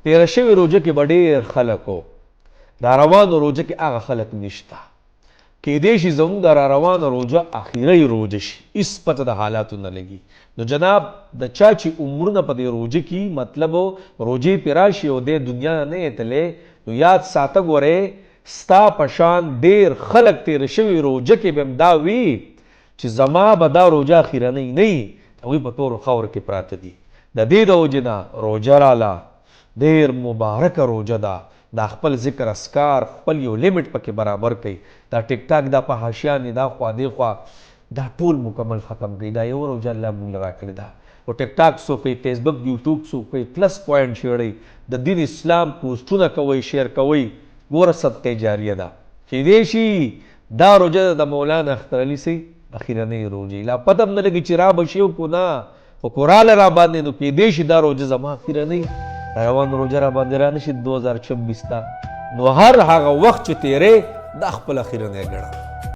تیره شوې روژه کې به ډېر خلک و، دا روانو روژه کې هغه خلک نشته. کیدای شي زموږ د را روانه روژه اخیری روژه شي، هېڅ پته د حالاتو نه لګي. نو جناب د چا چې عمرونه په دې روژه کې مطلب روژې پې راشي او دی دنیا نه یې تللی، نو یاد ساته ګورئ ستا په شان ډېر خلک تېره شوې روژه کې به هم دا وي چې زما به دا روژه اخیرنۍ نه وي، هغوی په تورو خاورو کې پراته دي. د دې د وجې نه روژه راله، ډېر مبارکه روژه ده. دا خپل ذکر اسکار خپل یو لیمټ پکې برابر کوي. دا ټیک ټاک دا په حاشیانې دا خوا دې خوا دا ټول مکمل ختم کړي. دا یو روژه الله موږ له راکړې ده. او ټیک ټاک څوک کوي، فیسبک یوټیوب څوک کوي، پلس پوینټ شیړئ، د دین اسلام پوسټونه کوئ، شیر کوئ، ګوره صدقه جاریه ده. کیدای شي دا روژه د مولانا اختر علي صاحب اخیرنۍ روژې، لا پته هم نه لګي چې را به شي او که نه، خو که راله را باندې نو کیدای شي دا روژه زما اخیرنۍ روان روژه را باندې را نشي 2026 ته. نو هر هغه وخت چې تیرې دا خپل اخیرنۍ ګڼه.